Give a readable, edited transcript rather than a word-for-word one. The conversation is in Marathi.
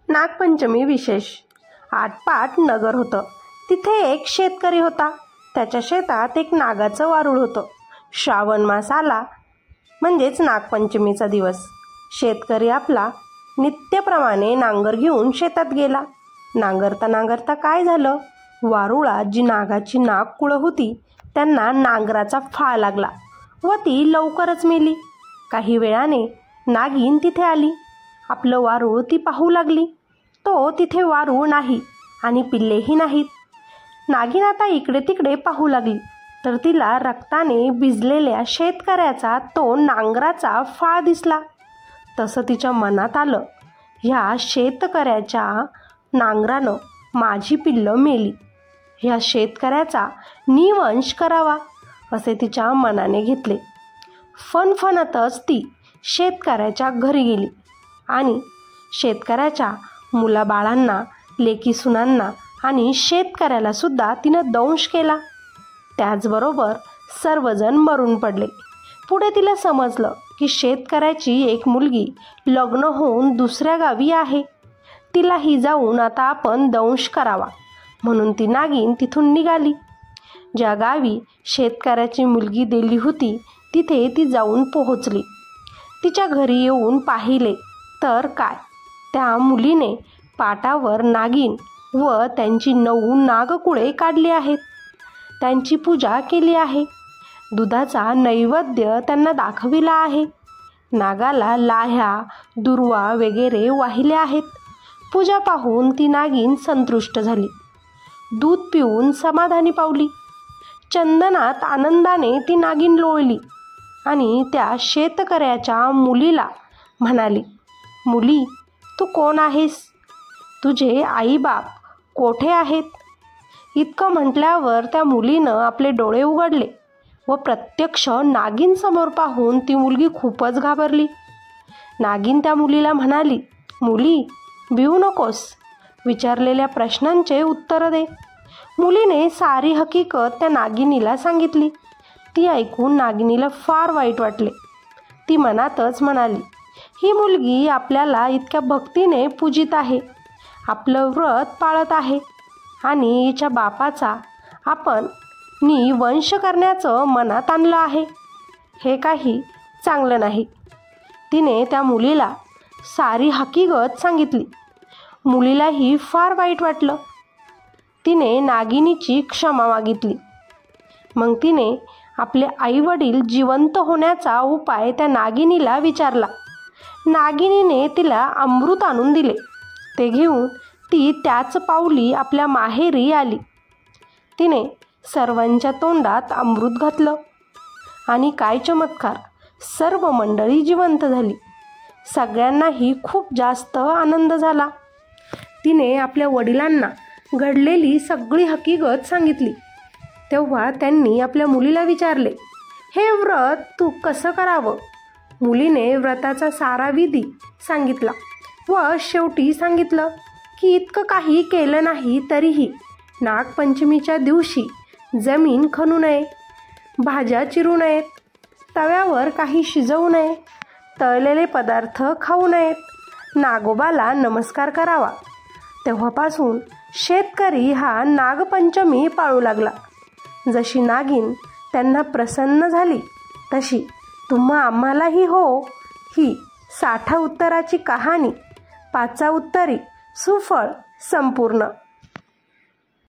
नागपंचमी विशेष. आटपाट नगर होतं. तिथे एक शेतकरी होता. त्याच्या शेतात एक नागाचं वारूळ होतं. श्रावण मास आला म्हणजेच नागपंचमीचा दिवस. शेतकरी आपला नित्यप्रमाणे नांगर घेऊन शेतात गेला. नांगरता नांगरता काय झालं, वारुळात जी नागाची नागकुळं होती त्यांना नांगराचा फाळ लागला व ती लवकरच मेली. काही वेळाने नागिन तिथे आली. आपलं वारूळ ती पाहू लागली. तो तिथे वारूळ नाही आणि पिल्लेही नाहीत. नागिन आता इकडे तिकडे पाहू लागली तर तिला रक्ताने भिजलेल्या शेतकऱ्याचा तो नांगराचा फाळ दिसला. तसं तिच्या मनात आलं, ह्या शेतकऱ्याच्या नांगरानं माझी पिल्लं मेली, ह्या शेतकऱ्याचा निवंश करावा असे तिच्या मनाने घेतले. फणफणतच ती शेतकऱ्याच्या घरी गेली आणि शेतकऱ्याच्या मुलाबाळांना, लेकीसुनांना आणि शेतकऱ्याला सुद्धा तिनं दंश केला. त्याचबरोबर सर्वजण मरून पडले. पुढे तिला समजलं की शेतकऱ्याची एक मुलगी लग्न होऊन दुसऱ्या गावी आहे. तिलाही जाऊन आता आपण दंश करावा म्हणून ती नागिन तिथून निघाली. ज्या गावी शेतकऱ्याची मुलगी दिली होती तिथे ती जाऊन पोहोचली. तिच्या घरी येऊन पाहिले तर काय, त्या मुलीने पाटावर नागिन व त्यांची 9 नागकुळे काढली आहेत. त्यांची पूजा केली आहे. दुधाचा नैवेद्य त्यांना दाखविला आहे. नागाला लाह्या, दुर्वा वगैरे वाहिले आहेत. पूजा पाहून ती नागिन संतुष्ट झाली. दूध पिऊन समाधानी पावली. चंदनात आनंदाने ती नागिन लोळली आणि त्या शेतकऱ्याच्या मुलीला म्हणाली, मुली, तू कोण आहेस? तुझे आईबाप कोठे आहेत? इतकं म्हटल्यावर त्या मुलीनं आपले डोळे उघडले व प्रत्यक्ष नागिन समोर पाहून ती मुलगी खूपच घाबरली. नागिन त्या मुलीला म्हणाली, मुली, भिवू नकोस, विचारलेल्या प्रश्नांचे उत्तर दे. मुलीने सारी हकीकत त्या नागिनीला सांगितली. ती ऐकून नागिनीला फार वाईट वाटले. ती मनातच म्हणाली, ही मुलगी आपल्याला इतक्या भक्तीने पूजित आहे, आपलं व्रत पाळत आहे आणि हिच्या बापाचा आपण वंश करण्याचं मनात आणलं आहे. हे काही चांगलं नाही. तिने त्या मुलीला सारी हकीकत सांगितली. मुलीलाही फार वाईट वाटलं. तिने नागिनीची क्षमा मागितली. मग तिने आपले आईवडील जिवंत होण्याचा उपाय त्या नागिनीला विचारला. नागिनीने तिला अमृत आणून दिले. ते घेऊन ती त्याच पावली आपल्या माहेरी आली. तिने सर्वांच्या तोंडात अमृत घातलं आणि काय चमत्कार, सर्व मंडळी जिवंत झाली. सगळ्यांनाही खूप जास्त आनंद झाला. तिने आपल्या वडिलांना घडलेली सगळी हकीकत सांगितली. तेव्हा त्यांनी आपल्या मुलीला विचारले, हे व्रत तू कसं करावं? मुलीने व्रताचा सारा विधी सांगितला व शेवटी सांगितलं की इतकं काही केलं नाही तरीही नागपंचमीच्या दिवशी जमीन खणू नये, भाज्या चिरू नयेत, तव्यावर काही शिजवू नये, तळलेले पदार्थ खाऊ नयेत, नागोबाला नमस्कार करावा. तेव्हापासून शेतकरी हा नागपंचमी पाळू लागला. जशी नागिन त्यांना प्रसन्न झाली तशी तुम्हा आम्हालाही हो. ही 60 उत्तराची कहाणी 5 उत्तरी सुफळ संपूर्ण.